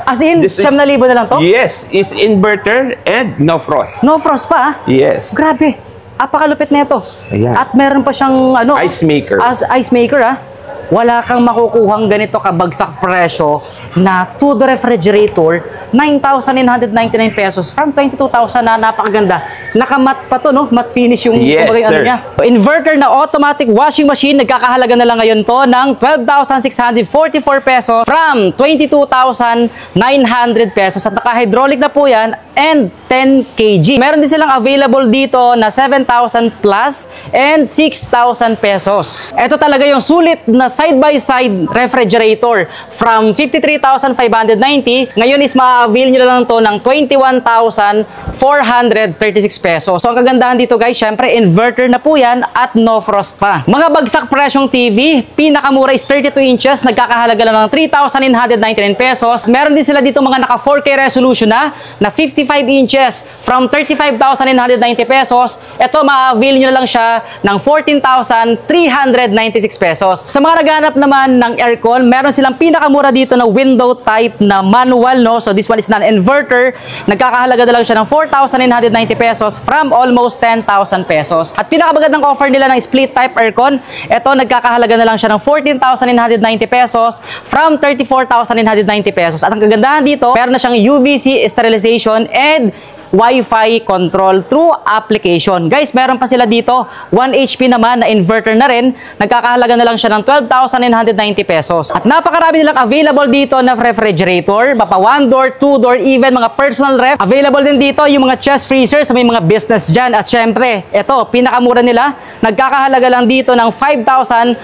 As in, 7,000 na lang to? Yes, is inverter and no frost. No frost pa? Yes. Grabe. Apakalupit na ito. Ayan. At meron pa siyang ano, Ice maker. As ice maker Wala kang makukuhang ganito kabagsak presyo na two-door refrigerator, 9,999 pesos from 22,000 na napakaganda. Nakamat pa to, no? Matte finish yung ano niya. Inverter na automatic washing machine, nagkakahalaga na lang ngayon to ng 12,644 pesos from 22,900 pesos. At naka-hydraulic na po yan and 10 kg. Meron din silang available dito na 7,000 plus and 6,000 pesos. Ito talaga yung sulit na side-by-side refrigerator from 53,590. Ngayon is ma-avail nyo lang to ng 21,436 pesos. So ang kagandahan dito guys, syempre inverter na po yan at no frost pa. Mga bagsak presyong TV, pinakamura is 32 inches, nagkakahalaga lang ng 3,999 pesos. Meron din sila dito mga naka 4K resolution na 55 inches from 35,990 pesos. Ito ma-avail nyo lang siya ng 14,396 pesos. Sa mga naghanap naman ng aircon, meron silang pinakamura dito na window type na manual, no? So this one is non-inverter. Nagkakahalaga na lang siya ng 4,990 pesos from almost 10,000 pesos. At pinakamagandang offer nila ng split type aircon, ito nagkakahalaga na lang siya ng 14,990 pesos from 34,990 pesos. At ang kagandahan dito, meron na siyang UVC sterilization and Wi-Fi control through application. Guys, meron pa sila dito 1 HP naman na inverter na rin. Nagkakahalaga na lang siya ng 12,990 pesos. At napakarami nilang available dito na refrigerator, mapa 1 door, 2 door, even mga personal ref. Available din dito yung mga chest freezer sa may mga business dyan. At syempre, ito, pinakamura nila, nagkakahalaga lang dito ng 5,445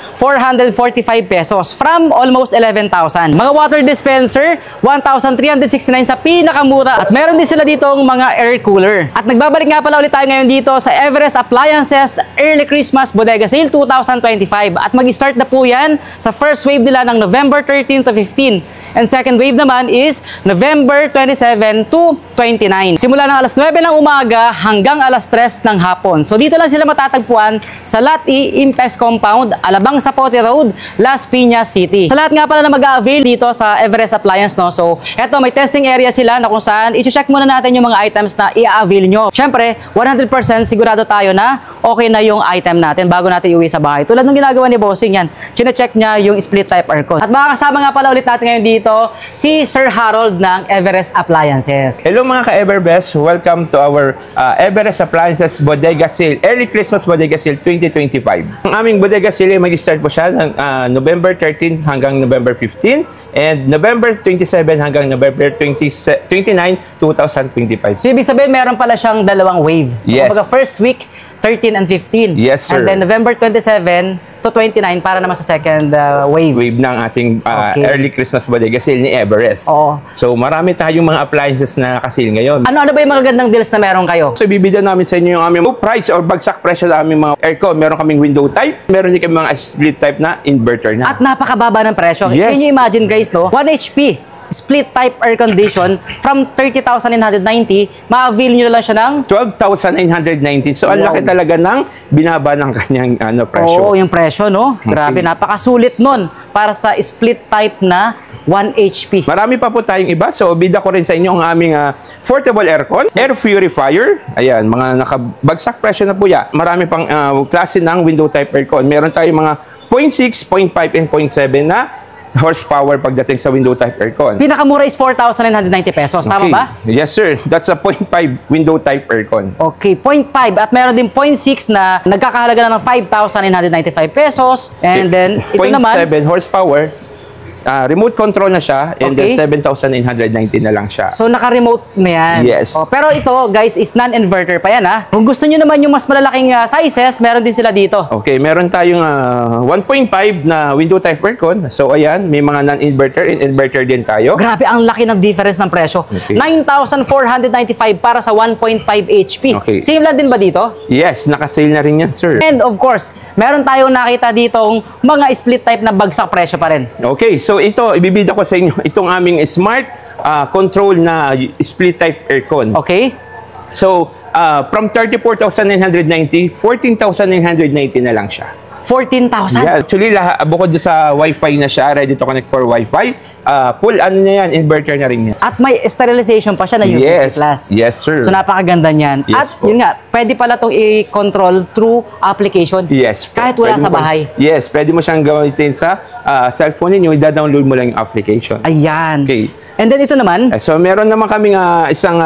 pesos from almost 11,000. Mga water dispenser, 1,369 sa pinakamura. At meron din sila ditong mga air cooler. At nagbabalik nga pala ulit tayo ngayon dito sa Everest Appliances Early Christmas Bodega Sale 2025. At mag-start na po yan sa first wave nila ng November 13 to 15. And second wave naman is November 27 to 29. Simula ng alas 9 ng umaga hanggang alas 3 ng hapon. So dito lang sila matatagpuan sa Lot E Impex Compound, Alabang Zapote Road, Las Piñas City. Sa lahat nga pala na mag-avail dito sa Everest Appliance, no? So eto, may testing area sila na kung saan i-check muna natin yung mga items na i-avail nyo. Siyempre, 100% sigurado tayo na okay na yung item natin bago natin iuwi sa bahay. Tulad ng ginagawa ni Bossing yan, chine-check niya yung split type aircon. At makakasama nga pala ulit natin ngayon dito si Sir Harold ng Everest Appliances. Hello mga ka-Everbest, welcome to our Everest Appliances Bodega Sale, Early Christmas Bodega Sale 2025. Ang aming Bodega Sale ay mag-start po siya ng November 13 hanggang November 15 and November 27 hanggang November 29, 2025. So ibig sabihin meron pala siyang dalawang wave. So yes. kumbaga first week 13 and 15. Yes, sir. And then November 27 to 29 para naman sa second wave. Wave ng ating Early Christmas Bodega Sale ni Everest. Oo. So marami tayong mga appliances na nakasil ngayon. Ano ba yung magagandang deals na meron kayo? So ibibigyan namin sa inyo yung aming price or bagsak presyo sa aming mga aircon. Meron kaming window type, meron din kaming mga split type na inverter na. At napakababa ng presyo. Yes. Can you imagine guys, no? 1 HP split type air condition from 30,990, ma-avail nyo lang siya ng 12,990. So ang laki talaga ng binaba ng kanyang presyo. Oo, yung presyo, no? Grabe, napakasulit nun para sa split type na 1 HP. Marami pa po tayong iba. So bida ko rin sa inyo ang aming portable aircon, air purifier. Ayan, mga nakabagsak presyo na po yan. Marami pang klase ng window type aircon. Meron tayong mga 0.6, 0.5, and 0.7 na horsepower pagdating sa window type aircon. Pinakamura is 4,990 pesos. Tama ba? Yes, sir. That's a 0.5 window type aircon. Okay, 0.5. At meron din 0.6 na nagkakahalaga na ng 5,995 pesos. And then, ito naman 0.7 horsepower. Remote control na siya, and then 7,990 na lang siya. So, naka-remote na yan. Yes. Pero ito, guys, is non-inverter pa yan, ha? Kung gusto nyo naman yung mas malalaking sizes, meron din sila dito. Okay, meron tayong 1.5 na window type aircon. So, ayan, may mga non-inverter and inverter din tayo. Grabe, ang laki ng difference ng presyo. Okay. 9,495 para sa 1.5 HP. Okay. Same lang din ba dito? Yes, naka-sale na rin yan, sir. And of course, meron tayong nakita ditong mga split type na bagsak presyo pa rin. Okay, so ito, ibibida ko sa inyo itong aming smart control na split type aircon. Okay. So, from 34,990, 14,990 na lang siya. 14,000. Yeah, actually, bukod doon sa Wi-Fi na siya, ready to connect for Wi-Fi, full ano na yan, inverter na rin yan. At may sterilization pa siya na UPC class. Yes, sir. So napakaganda niyan. Yes, At yun nga, pwede pala itong i-control through application. Yes. Kahit wala Pwede sa mo bahay. Yes, pwede mo siyang gamitin sa cellphone ninyo, i-download mo lang yung application. Ayan. Okay. And then ito naman, So, meron naman kaming isang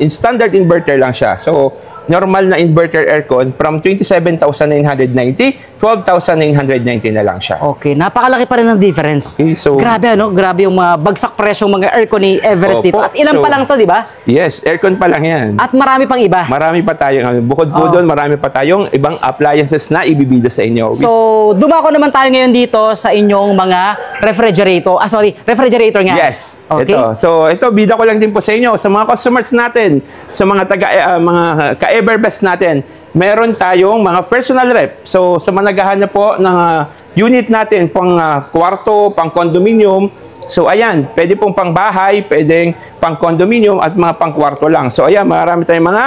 standard inverter lang siya. So, normal na inverter aircon from 27,990, 12,990 na lang siya. okay, napakalaki pa rin ng difference. Okay, so- grabe ano, grabe yung mga bagsak presyo mga aircon ni Everest dito. Opo. At ilan pa So- lang to, di ba? Yes, aircon pa lang yan. At marami pang iba. Marami pa tayong, bukod po doon, marami pa tayong ibang appliances na ibibida sa inyo. So, dumako naman tayo ngayon dito sa inyong mga refrigerator. Refrigerator nga. Yes. Okay. Ito. So, ito bida ko lang din po sa inyo, sa mga customers natin, sa mga mga ka-Everbest natin. Meron tayong mga personal rep. So, sa mga naghahanap po ng unit natin, pang kwarto, pang condominium. So, ayan, pwede pong pang bahay, pwedeng pang condominium at mga pang kwarto lang. So, ayan, marami tayong mga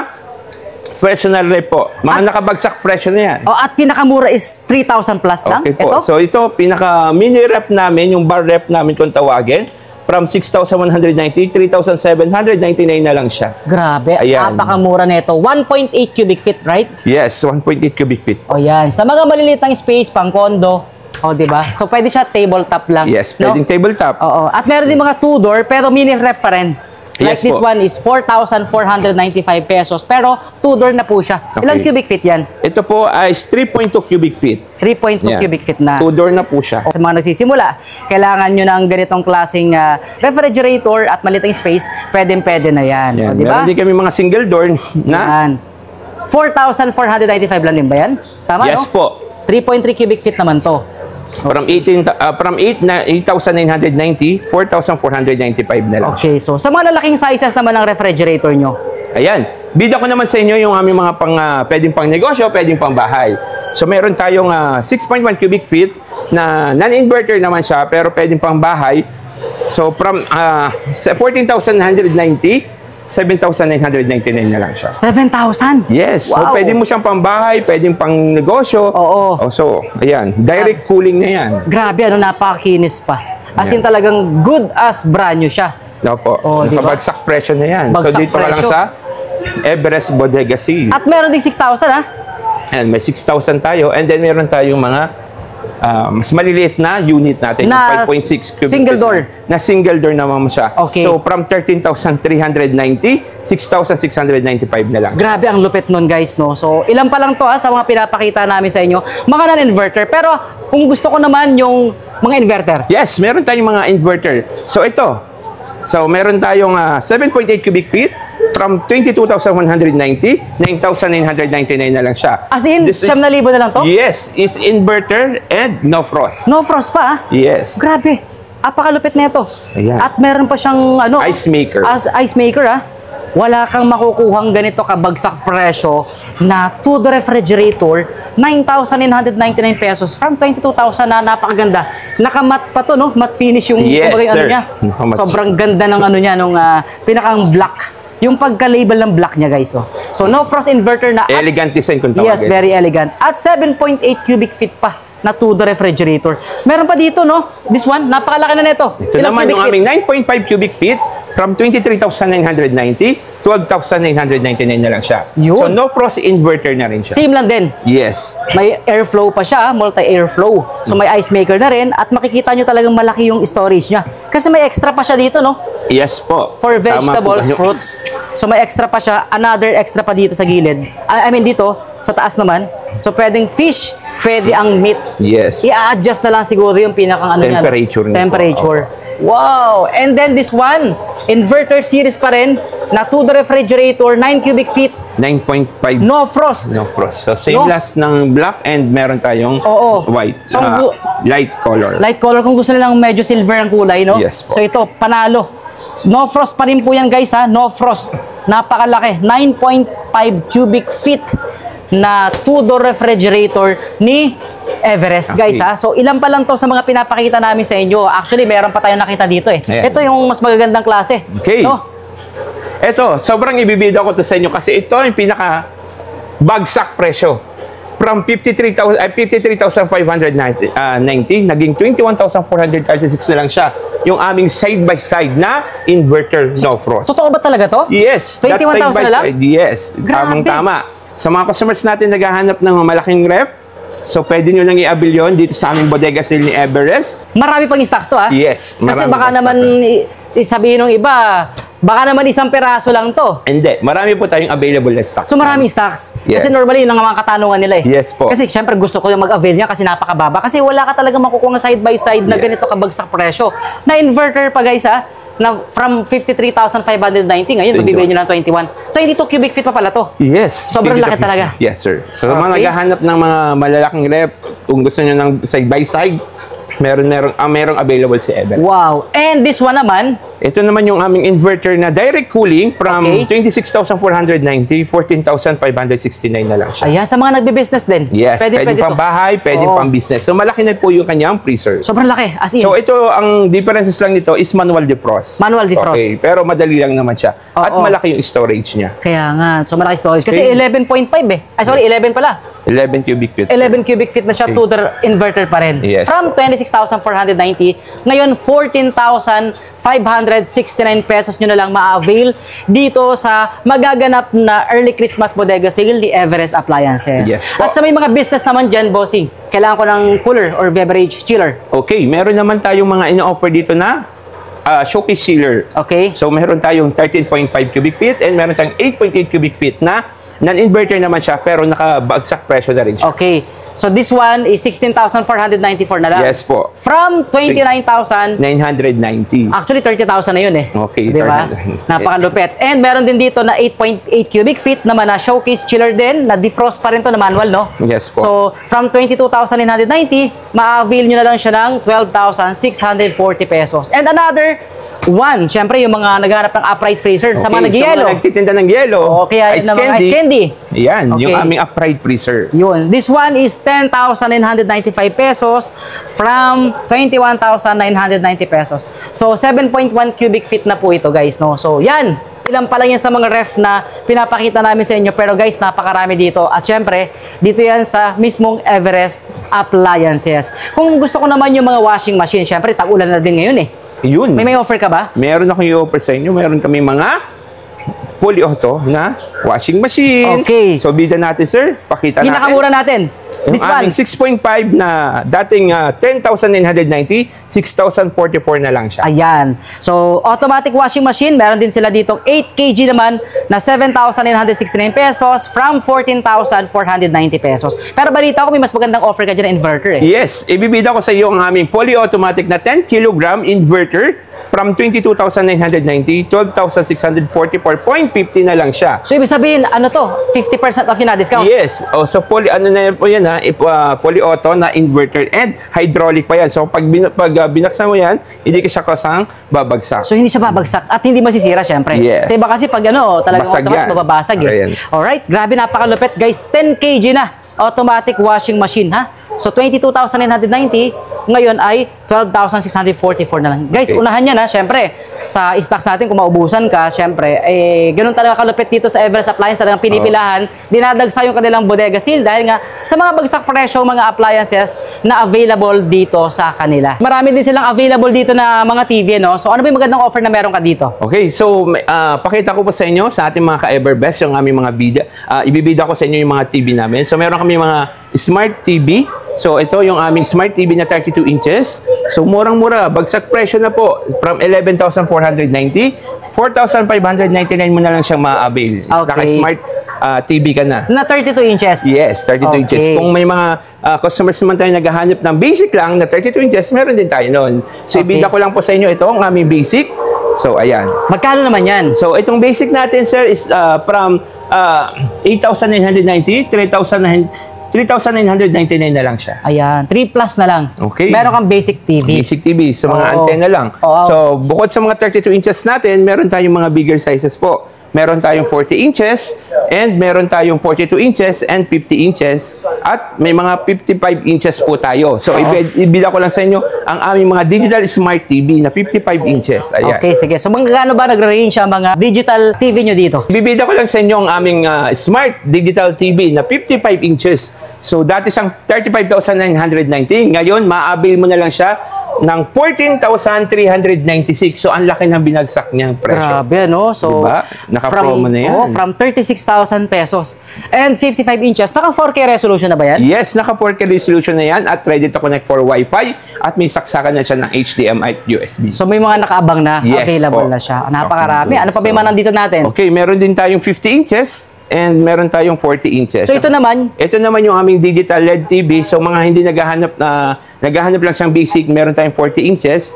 personal rep po. Mga nakabagsak presyo na yan. Oh, at pinakamura is 3,000 plus lang. Okay po. Ito? So, ito, pinaka mini rep namin, yung bar rep namin kung tawagin, from 6,190, 3,799 na lang siya. Grabe, Ayan. napakamura nito. 1.8 cubic feet, right? Yes, 1.8 cubic feet. O yan, sa mga maliliit ng space, pang condo, o di ba? So pwede siya tabletop lang. Yes, no? pwedeng tabletop. Oo. At meron din mga two-door, pero mini rep pa rin. Like Yes this po. one is 4,495 pesos, pero two-door na po siya. Okay. Ilang cubic feet yan? Ito po ay 3.2 cubic feet. 3.2 Yan. cubic feet na. Two-door na po siya. Sa mga nagsisimula, kailangan nyo ng ganitong klaseng refrigerator at malitang space, pwede na yan. Yan. O, di ba? Meron din kami mga single door na Yan. 4,495 lang din ba yan? Tama, yes no? po. 3.3 cubic feet naman to. From 8,990, 4,495 na lang. Okay, so sa mga lalaking sizes naman ng refrigerator nyo, Ayan. Bida ko naman sa inyo yung aming mga pwedeng pang negosyo, pwedeng pang bahay. So, meron tayong 6.1 cubic feet na non-inverter naman siya, pero pwedeng pang bahay. So, from 14,990, 7,999 na lang siya. 7,000? Yes. So, Wow. pwede mo siyang pang bahay, pwedeng pang negosyo. Oo. Oh, so, ayan. Direct cooling na yan. Grabe, ano, napakakinis pa. As in Yan. talagang good as brand new siya. Opo. Oh, di ba? Nakabagsak presyo na yan. So, Bagsak dito ka lang presyo. sa Everest Bodega Seal. At meron din 6,000 ha? And may 6,000 tayo. And then meron tayong mga mas maliliit na unit natin. Na yung 5.6 cubic single feet. door. Na single door naman mo siya. Okay. So, from 13,390, 6,695 na lang. Grabe ang lupit nun guys, no? So, ilan pa lang to ha sa mga pinapakita namin sa inyo. Mga non-inverter. Pero, kung gusto ko naman yung mga inverter. Yes, meron tayong mga inverter. So, ito. So, meron tayong 7.8 cubic feet from 22,190, 9,999 na lang siya. As in, This is- 7,000 na lang to? Yes, is inverter and no frost. No frost pa ha? Yes. Grabe. Apakalupit nito. Ayan. At meron pa siyang ano, Ice maker. As ice maker ha. Wala kang makukuhang ganito kabagsak presyo na two-door refrigerator, 9,999 pesos from 22,000 na napakaganda. Nakamat pa to, no? Matte finish yung Yes, kumbaga yung ano sir. niya. Nakamat. Sobrang ganda ng ano niya, nung pinakang black. Yung pagka-label ng black niya, guys. Oh. So, no frost inverter na. at- Elegant design kung Yes, tawagin. very elegant. At 7.8 cubic feet pa na two-door refrigerator. Meron pa dito, no? This one, napakalaki na nito. Ito naman yung aming 9.5 cubic feet from 23,990, 12,999 na lang siya. Yun. So, no frost inverter na rin siya. Same lang din. Yes. May airflow pa siya, multi-airflow. So may ice maker na rin at makikita nyo talagang malaki yung storage niya. Kasi may extra pa siya dito, no? Yes po. For Tama vegetables, po. fruits. So may extra pa siya, another extra pa dito sa gilid. I mean dito, sa taas naman. So pwedeng fish, pwede ang meat. Yes. I-adjust na lang siguro yung pinakang ano niya, no? Temperature niya po. Temperature. Wow! And then this one, inverter series pa rin, na two-door refrigerator, 9 cubic feet, 9.5 no frost. no frost. So, same No. last ng black and meron tayong Oo. white. So, light color. Light color kung gusto nilang medyo silver ang kulay, no? Yes po. So ito, panalo. No frost pa rin po yan, guys, ha? No frost. Napakalaki. 9.5 cubic feet na two-door refrigerator ni Everest, Okay. guys, ha? So ilan pa lang to sa mga pinapakita namin sa inyo. Actually, meron pa tayong nakita dito, eh. Ayan. Ito yung mas magagandang klase. Okay. No? Ito, sobrang ibibida ko to sa inyo kasi ito yung pinaka bagsak presyo. from 53,590 naging 21,436 na lang siya. Yung aming side-by-side na inverter no frost. Totoo ba talaga to? Yes. That's 21,000 na lang? side-by-side. Yes. Grabe. Tamang-tama. Sa mga customers natin naghahanap ng malaking ref, so pwede nyo lang i-avail yun dito sa aming bodega sale ni Everest. Marami pang stocks to, ha? Yes. Kasi marami baka pa naman sabihin ng iba, baka naman isang peraso lang to. Hindi. Marami po tayong available na stock. So maraming stocks. Yes. Kasi normally yun ang mga katanungan nila eh. Yes po. Kasi syempre gusto ko yung mag-avail niya kasi napakababa. Kasi wala ka talaga makukuha side by side na Yes. ganito kabagsak presyo. Na inverter pa guys ha, na from 53,590 ngayon, mabibili nyo ng 22 cubic feet pa pala to. Yes. Sobrang laki talaga. Yes, sir. So, Okay. mga naghahanap ng mga malalaking rep, kung gusto nyo ng side-by-side, merong available si Everest. Wow. And this one naman, Ito naman yung aming inverter na direct cooling from Okay. 26,490, 14,569 na lang siya. ayan, sa mga nagbe-business din. Yes, pwede pang to. bahay, pwede Oo. pang business. So, malaki na po yung kanyang freezer. Sobrang laki, as in. So, ito, ang differences lang nito is manual defrost. Manual defrost. Okay, pero madali lang naman siya. At Oo. malaki yung storage niya. Kaya nga, so malaki storage. Kasi Okay. 11.5 eh. Ay, sorry, 11 pala. 11 cubic feet. 11 cubic feet na siya, Okay. two-door inverter pa rin. Yes. From 26,490, ngayon 14,569 pesos nyo na lang ma-avail dito sa magaganap na early Christmas bodega sale ni Everest Appliances. Yes po. At sa may mga business naman dyan, bossing, kailangan ko ng cooler or beverage chiller. Okay, meron naman tayong mga ino-offer dito na showcase chiller. Okay? So, meron tayong 13.5 cubic feet and meron tayong 8.8 cubic feet na non-inverter naman siya pero nakabagsak presyo na rin siya. Okay. So this one is 16,494 na lang. Yes po. From 29,000 990. Actually, 30,000 na yun eh. Okay, Di ba? 30,000. Napakalupit. And meron din dito na 8.8 cubic feet naman na showcase chiller din, na defrost pa rin to na manual, no? Yes po. So, from 22,990, ma-avail nyo na lang siya ng 12,640 pesos. And another one, syempre yung mga nagharap ng upright freezer, sa mga so nag-yelo. mga nagtitinda ng yelo, Oo, kaya yun naman, ice candy. Yan, yung Okay. aming upright freezer. Yun. This one is 10,995 pesos from 21,990 pesos. So, 7.1 cubic feet na po ito, guys, no? So, yan. Ilan pa lang yan sa mga ref na pinapakita namin sa inyo. Pero guys, napakarami dito. At syempre, dito yan sa mismong Everest Appliances. Kung gusto ko naman yung mga washing machine, syempre, tag-ulan na din ngayon eh. Yun. May offer ka ba? Meron akong i-offer sa inyo. Meron kami mga fully auto na washing machine. Okay. So, bida natin, sir. Pakita natin. Pinakamura natin. Yung This one. aming 6.5 na dating 10,990, 6,044 na lang siya. Ayan. So, automatic washing machine, meron din sila ditong 8 kg naman na 7,969 pesos from 14,490 pesos. Pero balita ko, may mas magandang offer ka dyan na inverter eh. Yes, ibibida ko sa iyo ang aming fully automatic na 10 kg inverter from 22,990, 12,644.50 na lang siya. So, ibig sabihin, ano to? 50% off yun na discount? Yes. Oh, so ano na po yan ha, fully auto na inverter and hydraulic pa yan. So pag binaksan mo yan, hindi ka siya kasang babagsak. So, hindi siya babagsak at hindi masisira, syempre. Yes. Sa iba kasi pag ano, talagang Basag automatic, yan. mababasag eh. Ayan. Alright, grabe, napakalupit. Guys, 10 kg na automatic washing machine, ha? So, 22,990, ngayon ay 12,644 na lang. Guys, Okay. unahan yan, ha? Syempre, sa stocks natin, kung maubusan ka, syempre, eh, ganun talaga kalupit dito sa Everest Appliance, talagang pinipilahan, dinadagsa yung kanilang bodega sale dahil nga sa mga bagsak presyo, mga appliances na available dito sa kanila. Marami din silang available dito na mga TV, no? So, ano ba yung magandang offer na meron ka dito? Okay, so pakita ko po sa inyo sa ating mga ka-Everbest yung aming mga bida. Ibibida ko sa inyo yung mga TV namin. So meron kami mga smart TV. So ito yung aming smart TV na 32 inches. So murang-mura, bagsak presyo na po from 11,490, 4,599 mo na lang siyang ma-avail. Okay. Naka-smart TV ka na. Na 32 inches? Yes, 32 inches. Okay. Kung may mga customers naman tayo naghahanap ng basic lang na 32 inches, meron din tayo noon. So, Okay. ibida ko lang po sa inyo ito, ang aming basic. So, ayan. Magkano naman yan? So, itong basic natin, sir, is from 8,990, 3,999 na lang siya. Ayan, 3 plus na lang. Okay. Meron kang basic TV. Basic TV, sa mga Oo. antena lang. Oo. So, bukod sa mga 32 inches natin, meron tayong mga bigger sizes po. Meron tayong 40 inches, and meron tayong 42 inches, and 50 inches, at may mga 55 inches po tayo. So, ibida ko lang sa inyo ang aming mga digital smart TV na 55 inches. Ayan. Okay, sige. So, magkano ba nagre-range ang mga digital TV nyo dito? Bibida ko lang sa inyo ang aming smart digital TV na 55 inches. So, dati siyang 35,990. Ngayon, ma-avail mo na lang siya ng 14,396. So, ang laki ng binagsak niyang presyo. Grabe, no? So, diba? Naka-promo na yan. From 36,000 pesos. And 55 inches. Naka 4K resolution na ba yan? Yes, naka 4K resolution na yan at ready to connect for Wi-Fi at may saksakan na siya ng HDMI at USB. So, may mga nakaabang na. Yes, Available po. na siya. Napakarami. Okay, Ano pa ba yung mga nandito natin? Okay, meron din tayong 50 inches and meron tayong 40 inches. So, ito naman? Ito naman yung aming digital LED TV. So, mga hindi naghahanap lang siyang basic, meron tayong 40 inches.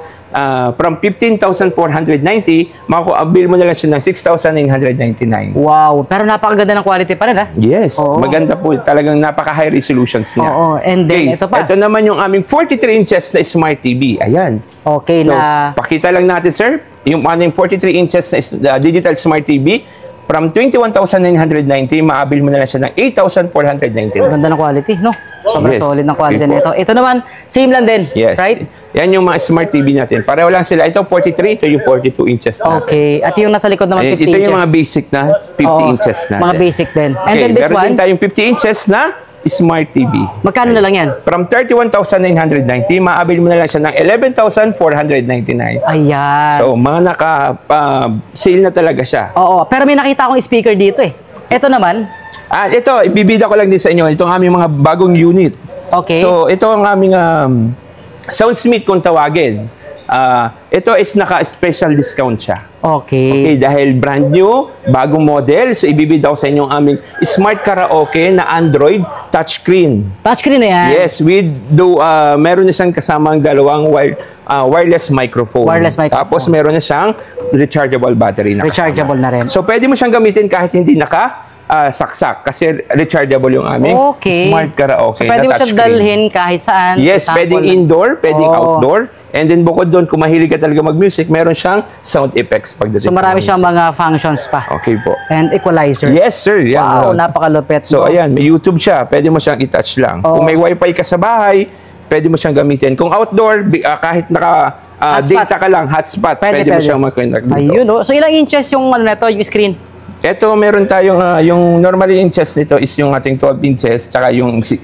From 15,490, makuabil mo na lang siya ng 6,999. Wow. Pero napakaganda ng quality pa rin, ha? Yes, Oo. maganda po. Talagang napaka-high resolutions niya. Oo. And then, ito pa. Ito naman yung aming 43 inches na Smart TV. Ayan. Okay So, na. pakita lang natin, sir, yung aming 43 inches na digital Smart TV. From 21,990, maabil mo na lang siya ng 8,499. Ganda ng quality, no? Sobrang Yes. solid ng quality Okay po. nito. Ito naman, same lang din. Yes. Right? Yan yung mga Smart TV natin. Pareho lang sila. Ito 43, ito yung 42 inches natin. Okay. At yung nasa likod naman, 50 Ito inches. yung mga basic na 50 Oo, inches natin. Mga basic din. And Okay, then this meron one, din tayong 50 inches na Smart TV. magkano na lang yan? From 31,990, maabil mo na lang siya ng 11,499. Ayan. So, mga naka-sale na talaga siya. Oo. Pero may nakita akong speaker dito eh. Ito naman, Ito, ibibida ko lang din sa inyo. Ito ang aming mga bagong unit. okay. So, ito ang aming Soundsmith kung tawagin. Ito is naka-special discount siya. Okay, okay. dahil brand new, bagong model, so ibibida ko sa inyo ang aming Smart Karaoke na Android touchscreen. Touchscreen na yan. Yes, meron na siyang kasamang dalawang wireless microphone. Wireless microphone. Tapos meron na siyang rechargeable battery na kasama. Rechargeable na rin. So, pwede mo siyang gamitin kahit hindi saksak kasi rechargeable yung aming Okay. Smart Karaoke So, pwede mo na siya touchscreen. dalhin kahit saan. Yes, Example, pwedeng indoor, pwedeng Oo. outdoor. And then bukod doon, kung mahilig ka talaga mag-music, meron siyang sound effects pagdating So, marami sa siyang music. mga functions pa. Okay po. And equalizers. Yes, sir. Yan, Wow, meron. napakalupit. So, no? ayan, may YouTube siya. Pwede mo siyang i-touch lang. Oo. Kung may wifi ka sa bahay, pwede mo siyang gamitin. Kung outdoor, kahit Hotspot. data ka lang, hotspot, pwede mo siyang mag-connect dito. Ayun, no? So, ilang inches yung ano neto, yung screen? Ito, meron tayong, yung normally inches nito is yung ating 12 inches, tsaka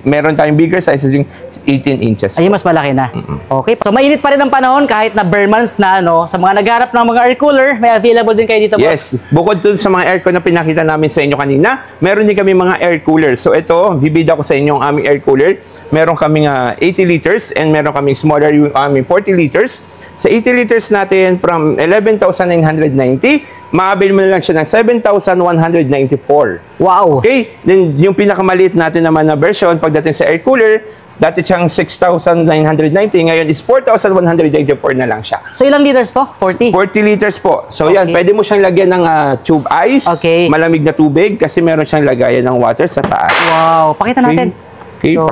meron tayong bigger sizes yung 18 inches. Ayun, mas malaki na. Okay. So, mainit pa rin ang panahon kahit na bare months na, no? Sa mga nagharap ng mga air cooler, may available din kayo dito, boss. Yes, bukod dun sa mga aircon na pinakita namin sa inyo kanina, meron din kami mga air cooler. So ito, bibida ko sa inyo ang aming air cooler. Meron kaming 80 liters and meron kaming smaller yung aming 40 liters. Sa 80 liters natin, from 11,990, maabil mo na lang siya ng 7,194. Wow. Okay? Then, yung pinakamaliit natin naman na version, pagdating sa air cooler, dati siyang 6,990, ngayon is 4,194 na lang siya. So, ilang liters to? 40? 40 liters po. So Okay. yan, pwede mo siyang lagyan ng tube ice, Okay. malamig na tubig, kasi meron siyang lagayan ng water sa taas. Wow. Pakita natin. Okay, So,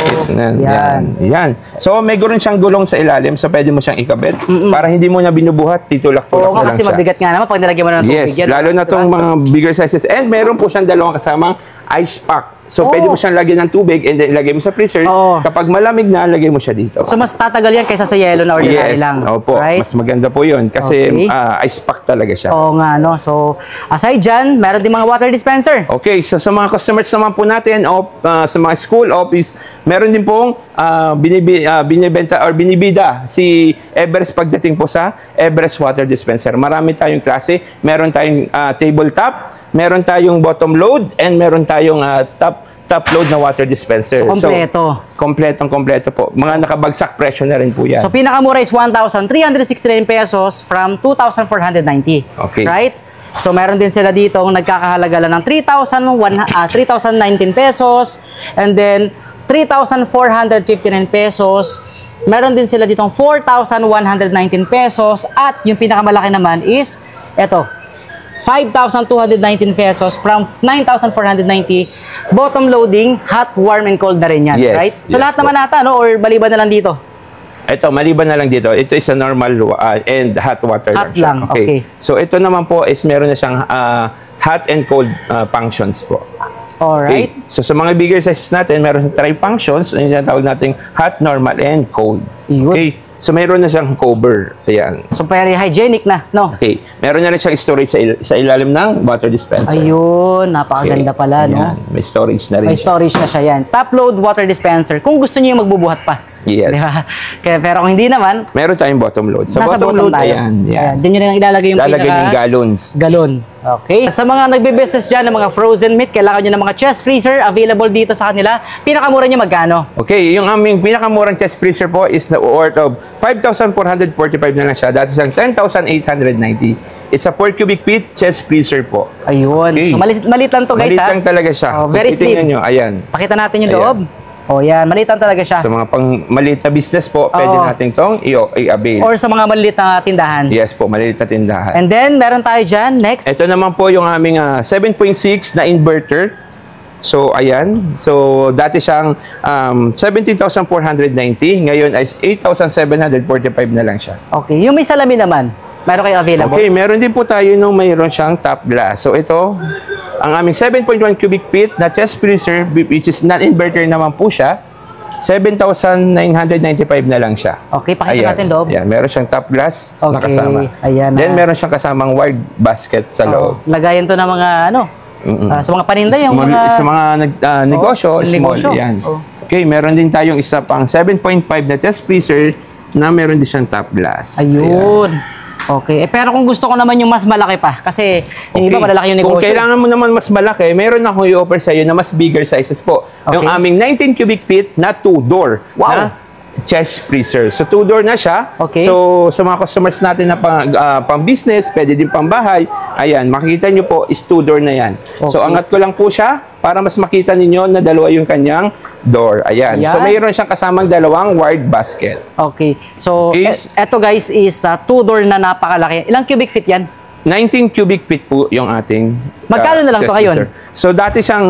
yan. So, may gulong siyang gulong sa ilalim, so pwede mo siyang ikabit para hindi mo na binubuhat, Oo titulak-tulak nga, na lang kasi siya. mabigat nga naman pag nilagyan mo na ng tubig Yes, yan. lalo na tong Diba? mga bigger sizes. And meron po siyang dalawang kasamang ice pack. So, pwede mo siyang lagyan ng tubig and then ilagay mo sa freezer. Oo. Kapag malamig na, lagay mo siya dito. So, mas tatagal yan kaysa sa yellow na ordinary Yes, lang. opo. Right? Mas maganda po yun kasi Okay. ice pack talaga siya. Oo nga, no? So, aside dyan, meron din mga water dispenser. Okay, so sa mga customers naman po natin, sa mga school, office, meron din pong binibenta or binibida si Everest pagdating po sa Everest Water Dispenser. Marami tayong klase. Meron tayong tabletop, meron tayong bottom load, and meron tayong top load na water dispenser. So, kompleto. Kompletong-kompleto po. Mga nakabagsak presyo na rin po yan. So, pinakamura is 1,369 pesos from 2,490. Okay. Right? So, meron din sila dito nagkakahalaga lang ng 3,019 pesos and then 3,459 pesos. Meron din sila ditong 4,119 pesos at yung pinakamalaki naman is eto, 5,219 pesos from 9,490. Bottom loading, hot, warm, and cold na rin yan, Yes, right? So, yes lahat po. naman nata, no? Or baliban na lang dito? Ito, maliban na lang dito. Ito is a normal and hot water Hot siya. lang, okay. So, ito naman po is meron na siyang hot and cold functions po. Alright. Okay. So sa mga bigger sizes natin, meron sa tri-functions, yung tinatawag nating hot, normal, and cold. Yun. Okay. So mayroon na siyang cover. Ayan. So, very hygienic na, no? Okay. Meron na rin siyang storage sa ilalim ng water dispenser. Ayun, napakaganda pala, no? Ayan. May storage na rin May siya. storage na siya yan. Top load water dispenser. Kung gusto niyo yung magbubuhat pa. Yes. Di ba? Kaya, pero kung hindi naman, Meron tayong bottom load. Sa nasa bottom load, tayo. ayan. Diyan nyo na lang ilalagay yung Lalagay yung gallons. galon. Okay. Sa mga nagbe-business dyan ng mga frozen meat, kailangan nyo ng mga chest freezer available dito sa kanila. Pinakamura nyo magkano? Okay, yung aming pinakamurang chest freezer po is worth of 5,445 na lang siya. Dati siyang 10,890. It's a 4 cubic feet chest freezer po. Ayun. Okay. So, malit lang to guys, Maliit ha? lang talaga siya. Oh, very Kung titingnan slim. nyo, ayan. Pakita natin yung Ayan. loob. O yan, maliit lang talaga siya. Sa mga pang maliit na business po, pwede Oo. natin itong i-avail. Or sa mga maliit na tindahan. Yes po, maliit na tindahan. And then, meron tayo dyan. Next. Ito naman po yung aming 7.6 na inverter. So, ayan. So, dati siyang 17,490. Ngayon ay 8,745 na lang siya. Okay. Yung may salamin naman, meron kayo available? Okay, meron din po tayo nung mayroon siyang top glass. So, ito, ang aming 7.1 cubic feet na chest freezer, which is non-inverter naman po siya, 7,995 na lang siya. Okay, pakita natin loob. Ayan, meron siyang top glass na Okay, kasama. ayan Then, na. meron siyang kasamang wired basket sa loob. Lagayan to ng mga sa mga paninda yung Sa mga negosyo, small, negosyo. yan. Oh. Okay, meron din tayong isa pang 7.5 na chest freezer na meron din siyang top glass. Ayun. Okay. Pero kung gusto ko naman yung mas malaki pa, kasi yung iba malalaki yung negosyo. Kung kailangan mo naman mas malaki, meron akong i-offer sa iyo na mas bigger sizes po. Okay. Yung aming 19 cubic feet na 2-door Wow. na chest freezer. So 2-door na siya. Okay. So sa mga customers natin na pang business, pwede din pang bahay, ayan, makikita nyo po is 2-door na yan. So Okay. angat ko lang po siya para mas makita ninyo na dalawa yung kanyang door. Ayan. Ayan. So mayroon siyang kasamang dalawang wired basket. Okay. So, Okay. eto guys is 2-door na napakalaki. Ilang cubic feet yan? 19 cubic feet po yung ating Magkano na lang to chest ngayon? freezer. So dati siyang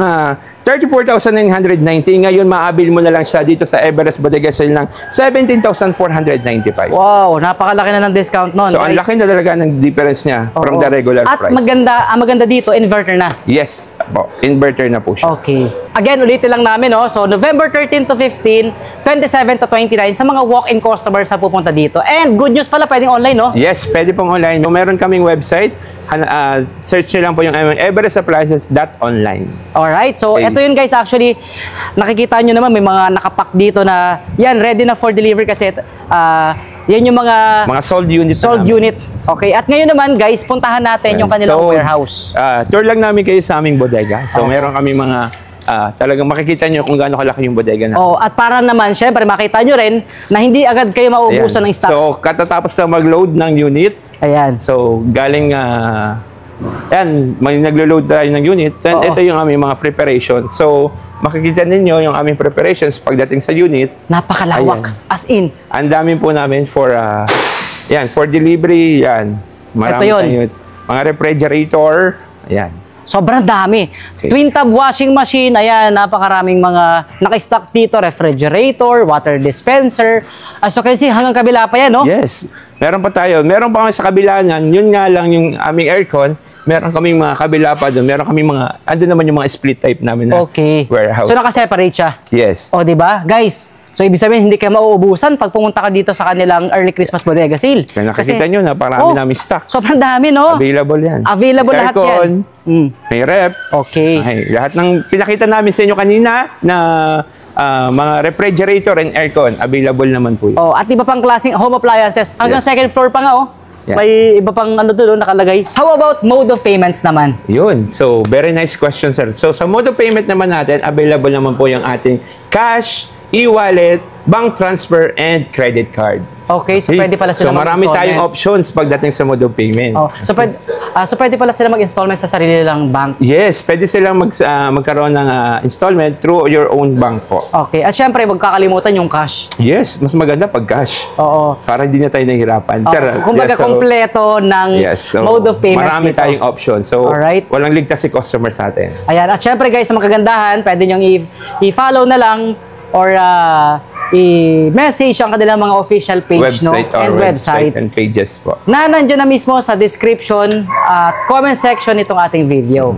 34,990. Ngayon maabil mo na lang siya dito sa Everest Bodega Sale ng 17,495. Wow, napakalaki na ng discount nun. So ang guys. laki na talaga ng difference niya from Oo. the regular At price. ang maganda dito, inverter na. Yes, po. Inverter na po siya. Okay. Again, ulitin lang namin, no? So, November 13 to 15, 27 to 29 sa mga walk-in customers na pupunta dito. And good news pala, pwedeng online, no? Yes, pwede pong online. Kung meron kaming website, search nyo lang po yung everestappliances.online. Alright, so Okay. ito yun guys, actually, nakikita nyo naman may mga nakapack dito na, yan, ready na for delivery kasi yan yung mga Mga sold units. sold na namin. unit. Okay, at ngayon naman guys, puntahan natin yung kanilang warehouse. Tour lang namin kayo sa aming bodega. So, meron kami mga, talagang makikita nyo kung gaano kalaki yung bodega na. Oh, at para naman, syempre, makita nyo rin na hindi agad kayo mauubusan ng stocks. So, katatapos na mag-load ng unit, Ayan. so, galing, may naglo-load tayo ng unit, then Oo. ito yung aming mga preparation. So, makikita ninyo yung aming preparations pagdating sa unit. Napakalawak. Ayan. As in. Ang dami po namin for, for delivery, yan. Marami Ito yun. tayong mga refrigerator, ayan. Sobrang dami. Okay. Twin tub washing machine, ayan, napakaraming mga naka-stock dito, refrigerator, water dispenser. As you can see, hanggang kabila pa yan, no? Yes. Meron pa tayo. Meron pa kami sa kabila niyan. Yun nga lang yung aming aircon. Meron kaming mga kabila pa doon. Meron kaming mga, andun naman yung mga split type namin na Okay. warehouse. So, naka-separate siya. Yes. O, di ba? Guys, so ibig sabihin, hindi kayo mauubusan pag pumunta ka dito sa kanilang early Christmas bodega sale. Kaya nakikita nyo, naparami namin stocks. Sobrang dami, no? Available yan. Available May lahat aircon, yan. May rep. Okay. Ay, lahat ng pinakita namin sa inyo kanina na mga refrigerator and aircon, available naman po yun. Oh, at iba pang klaseng home appliances. Hanggang Yes. second floor pa nga, oh. Yeah. May iba pang ano doon nakalagay. How about mode of payments naman? Yun. So, very nice question, sir. So, sa mode of payment naman natin, available naman po yung ating cash, e-wallet, bank transfer, and credit card. Okay, so pwede pala So, sila marami mag-installment. tayong options pagdating sa mode of payment. Oh, so pwede pala sila mag-installment sa sarili nilang bank. Yes, pwede silang magkaroon ng installment through your own bank po. Okay, at syempre, wag kakalimutan yung cash. Yes, mas maganda pag cash. Oo. Para hindi na tayo nahihirapan. Oh, Charot. kumbaga, Yes, so- kompleto ng Yes, so mode of payments marami dito. tayong options. So, Alright. walang ligtas si customer sa atin. Ayan, at syempre guys, sa mga kagandahan, pwede nyo i-follow na lang or i-message ang kanilang mga official page, no? And website websites. and pages po. Na nandiyan na mismo sa description at comment section nitong ating video.